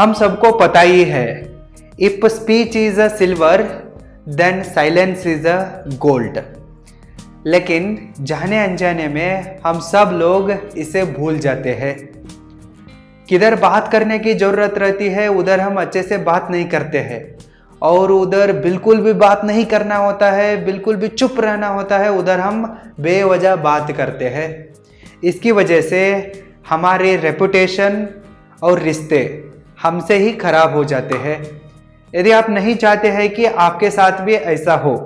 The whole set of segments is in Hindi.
हम सबको पता ही है, if speech is a silver then silence is a gold. लेकिन जाने अनजाने में हम सब लोग इसे भूल जाते हैं। किधर बात करने की जरूरत रहती है उधर हम अच्छे से बात नहीं करते हैं, और उधर बिल्कुल भी बात नहीं करना होता है, बिल्कुल भी चुप रहना होता है, उधर हम बेवजह बात करते हैं। इसकी वजह से हमारे रेपुटेशन और रिश्ते हमसे ही खराब हो जाते हैं। यदि आप नहीं चाहते हैं कि आपके साथ भी ऐसा हो,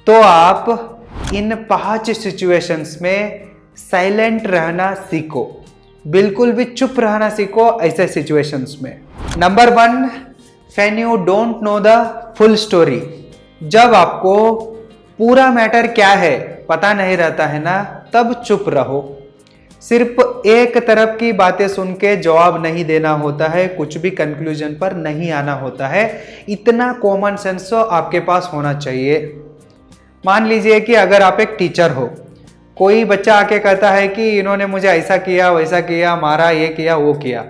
तो आप इन 5 सिचुएशंस में साइलेंट रहना सीखो, बिल्कुल भी चुप रहना सीखो ऐसे सिचुएशंस में। Number 1, when you don't know the full story. जब आपको पूरा मैटर क्या है पता नहीं रहता है ना, तब चुप रहो। सिर्फ एक तरफ की बातें सुन के जवाब नहीं देना होता है, कुछ भी कंक्लूजन पर नहीं आना होता है। इतना कॉमन सेंस तो आपके पास होना चाहिए। मान लीजिए कि अगर आप एक टीचर हो, कोई बच्चा आके कहता है कि इन्होंने मुझे ऐसा किया वैसा किया, मारा, ये किया वो किया,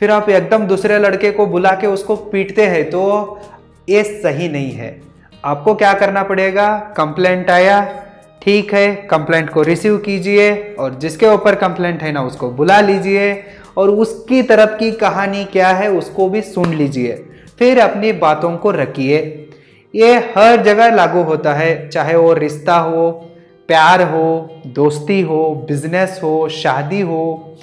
फिर आप एकदम दूसरे लड़के को बुला के उसको पीटते हैं, तो ये सही नहीं है। आपको क्या करना पड़ेगा? कंप्लेंट आया, ठीक है, कंप्लेंट को रिसीव कीजिए और जिसके ऊपर कंप्लेंट है ना उसको बुला लीजिए और उसकी तरफ की कहानी क्या है उसको भी सुन लीजिए, फिर अपनी बातों को रखिए। ये हर जगह लागू होता है, चाहे वो रिश्ता हो, प्यार हो, दोस्ती हो, बिजनेस हो, शादी हो,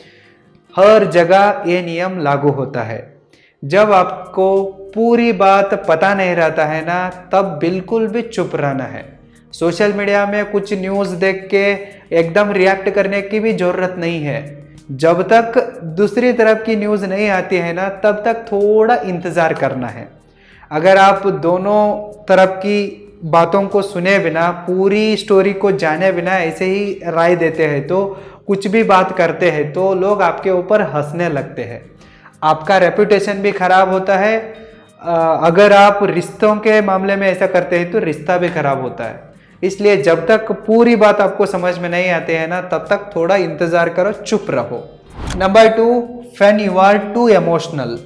हर जगह ये नियम लागू होता है। जब आपको पूरी बात पता नहीं रहता है ना, तब बिल्कुल भी चुप रहना है। सोशल मीडिया में कुछ न्यूज़ देख के एकदम रिएक्ट करने की भी जरूरत नहीं है। जब तक दूसरी तरफ की न्यूज़ नहीं आती है ना, तब तक थोड़ा इंतज़ार करना है। अगर आप दोनों तरफ की बातों को सुने बिना, पूरी स्टोरी को जाने बिना ऐसे ही राय देते हैं, तो कुछ भी बात करते हैं तो लोग आपके ऊपर हंसने लगते हैं, आपका रेपुटेशन भी खराब होता है। अगर आप रिश्तों के मामले में ऐसा करते हैं तो रिश्ता भी खराब होता है। इसलिए जब तक पूरी बात आपको समझ में नहीं आती है ना, तब तक थोड़ा इंतजार करो, चुप रहो। Number 2, when you are too emotional.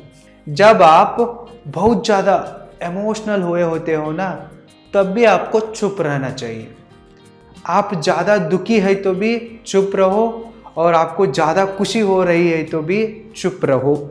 जब आप बहुत ज़्यादा इमोशनल हुए होते हो ना, तब भी आपको चुप रहना चाहिए। आप ज़्यादा दुखी है तो भी चुप रहो, और आपको ज़्यादा खुशी हो रही है तो भी चुप रहो।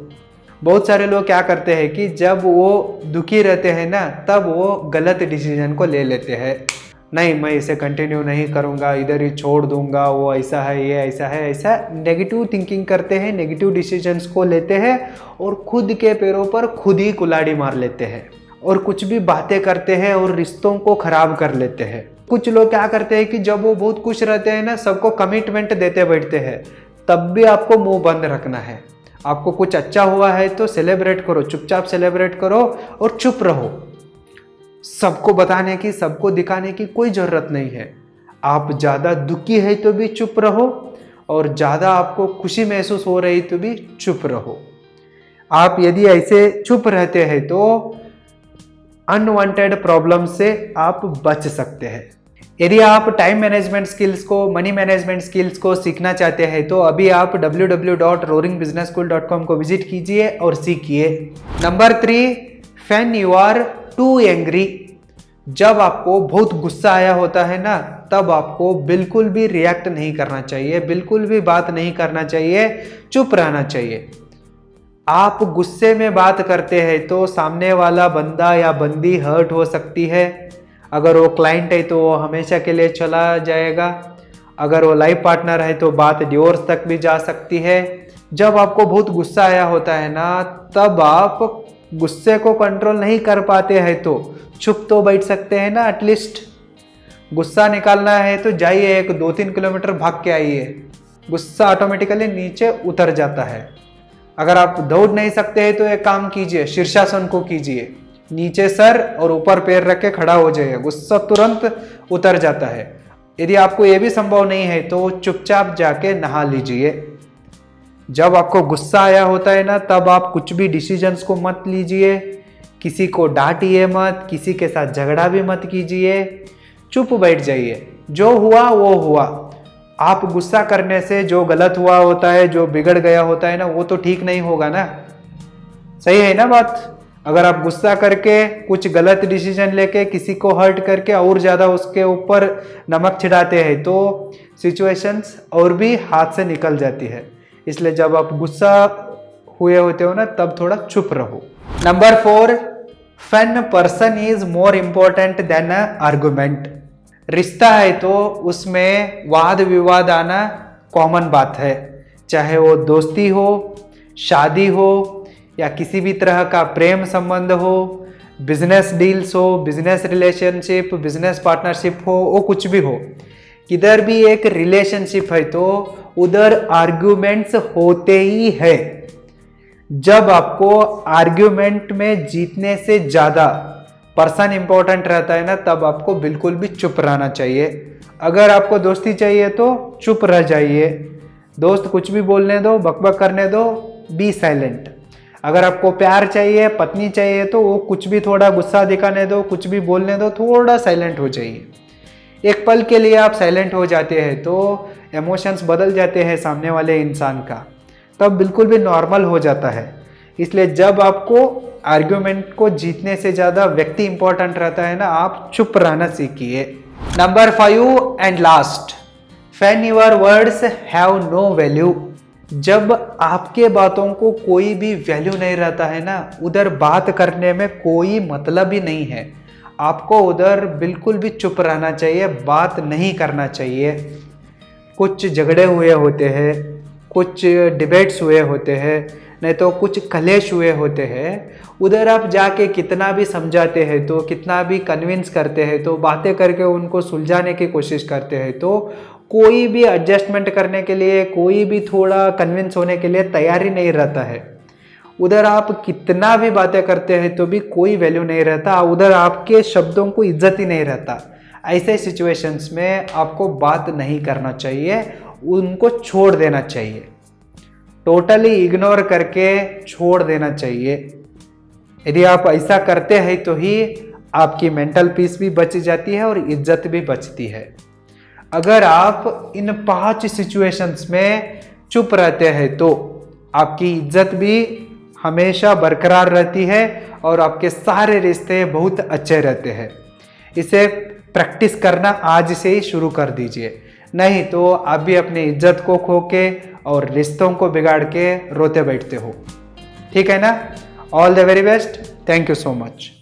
बहुत सारे लोग क्या करते हैं कि जब वो दुखी रहते हैं ना, तब वो गलत डिसीजन को ले लेते हैं। नहीं, मैं इसे कंटिन्यू नहीं करूँगा, इधर ही छोड़ दूंगा, वो ऐसा है, ये ऐसा है, ऐसा नेगेटिव थिंकिंग करते हैं, नेगेटिव डिसीजंस को लेते हैं और खुद के पैरों पर खुद ही कुल्हाड़ी मार लेते हैं, और कुछ भी बातें करते हैं और रिश्तों को खराब कर लेते हैं। कुछ लोग क्या करते हैं कि जब वो बहुत खुश रहते हैं ना, सबको कमिटमेंट देते बैठते हैं, तब भी आपको मुंह बंद रखना है। आपको कुछ अच्छा हुआ है तो सेलिब्रेट करो, चुपचाप सेलिब्रेट करो और चुप रहो। सबको बताने की, सबको दिखाने की कोई ज़रूरत नहीं है। आप ज़्यादा दुखी है तो भी चुप रहो, और ज़्यादा आपको खुशी महसूस हो रही तो भी चुप रहो। आप यदि ऐसे चुप रहते हैं तो अनवांटेड प्रॉब्लम से आप बच सकते हैं। यदि आप टाइम मैनेजमेंट स्किल्स को, मनी मैनेजमेंट स्किल्स को सीखना चाहते हैं तो अभी आप www.roaringbusinessschool.com को विजिट कीजिए और सीखिए। Number 3, when you are too angry. जब आपको बहुत गुस्सा आया होता है ना, तब आपको बिल्कुल भी रिएक्ट नहीं करना चाहिए, बिल्कुल भी बात नहीं करना चाहिए, चुप रहना चाहिए। आप गुस्से में बात करते हैं तो सामने वाला बंदा या बंदी हर्ट हो सकती है। अगर वो क्लाइंट है तो वो हमेशा के लिए चला जाएगा, अगर वो लाइफ पार्टनर है तो बात डिवोर्स तक भी जा सकती है। जब आपको बहुत गुस्सा आया होता है ना, तब आप गुस्से को कंट्रोल नहीं कर पाते हैं तो चुप तो बैठ सकते हैं ना। एटलीस्ट गुस्सा निकालना है तो जाइए, 2-3 किलोमीटर भाग के आइए, गुस्सा ऑटोमेटिकली नीचे उतर जाता है। अगर आप दौड़ नहीं सकते हैं तो एक काम कीजिए, शीर्षासन को कीजिए, नीचे सर और ऊपर पैर रख के खड़ा हो जाइए, गुस्सा तुरंत उतर जाता है। यदि आपको ये भी संभव नहीं है तो चुपचाप जाके नहा लीजिए। जब आपको गुस्सा आया होता है ना, तब आप कुछ भी डिसीजंस को मत लीजिए, किसी को डांटिए मत, किसी के साथ झगड़ा भी मत कीजिए, चुप बैठ जाइए। जो हुआ वो हुआ। आप गुस्सा करने से जो गलत हुआ होता है, जो बिगड़ गया होता है ना, वो तो ठीक नहीं होगा ना। सही है ना बात? अगर आप गुस्सा करके कुछ गलत डिसीजन लेके किसी को हर्ट करके और ज़्यादा उसके ऊपर नमक छिड़ाते हैं तो सिचुएशंस और भी हाथ से निकल जाती है। इसलिए जब आप गुस्सा हुए होते हो ना तब थोड़ा चुप रहो। Number 4, fun person is more important than a argument. रिश्ता है तो उसमें वाद विवाद आना कॉमन बात है, चाहे वो दोस्ती हो, शादी हो या किसी भी तरह का प्रेम संबंध हो, बिजनेस डील्स हो, बिजनेस रिलेशनशिप, बिजनेस पार्टनरशिप हो, वो कुछ भी हो। किधर भी एक रिलेशनशिप है तो उधर आर्ग्यूमेंट्स होते ही है। जब आपको आर्ग्यूमेंट में जीतने से ज्यादा पर्सन इंपॉर्टेंट रहता है ना तब आपको बिल्कुल भी चुप रहना चाहिए। अगर आपको दोस्ती चाहिए तो चुप रह जाइए, दोस्त कुछ भी बोलने दो, बकबक करने दो, बी साइलेंट। अगर आपको प्यार चाहिए, पत्नी चाहिए तो वो कुछ भी थोड़ा गुस्सा दिखाने दो, कुछ भी बोलने दो, थोड़ा साइलेंट हो जाइए। एक पल के लिए आप साइलेंट हो जाते हैं तो इमोशंस बदल जाते हैं सामने वाले इंसान का, तब बिल्कुल भी नॉर्मल हो जाता है। इसलिए जब आपको आर्ग्यूमेंट को जीतने से ज़्यादा व्यक्ति इंपॉर्टेंट रहता है ना, आप चुप रहना सीखिए। Number 5 and last, when your words have no value. जब आपके बातों को कोई भी वैल्यू नहीं रहता है ना, उधर बात करने में कोई मतलब ही नहीं है। आपको उधर बिल्कुल भी चुप रहना चाहिए, बात नहीं करना चाहिए। कुछ झगड़े हुए होते हैं, कुछ डिबेट्स हुए होते हैं, नहीं तो कुछ कलेश हुए होते हैं, उधर आप जाके कितना भी समझाते हैं तो, कितना भी कन्विंस करते हैं तो, बातें करके उनको सुलझाने की कोशिश करते हैं तो कोई भी एडजस्टमेंट करने के लिए, कोई भी थोड़ा कन्विंस होने के लिए तैयार ही नहीं रहता है। उधर आप कितना भी बातें करते हैं तो भी कोई वैल्यू नहीं रहता, उधर आपके शब्दों को इज्जत ही नहीं रहता। ऐसे सिचुएशंस में आपको बात नहीं करना चाहिए, उनको छोड़ देना चाहिए, टोटली इग्नोर करके छोड़ देना चाहिए। यदि आप ऐसा करते हैं तो ही आपकी मेंटल पीस भी बच जाती है और इज्जत भी बचती है। अगर आप इन 5 सिचुएशंस में चुप रहते हैं तो आपकी इज्जत भी हमेशा बरकरार रहती है और आपके सारे रिश्ते बहुत अच्छे रहते हैं। इसे प्रैक्टिस करना आज से ही शुरू कर दीजिए, नहीं तो आप भी अपनी इज्जत को खो के और रिश्तों को बिगाड़ के रोते बैठते हो। ठीक है ना? All the very best, thank you so much.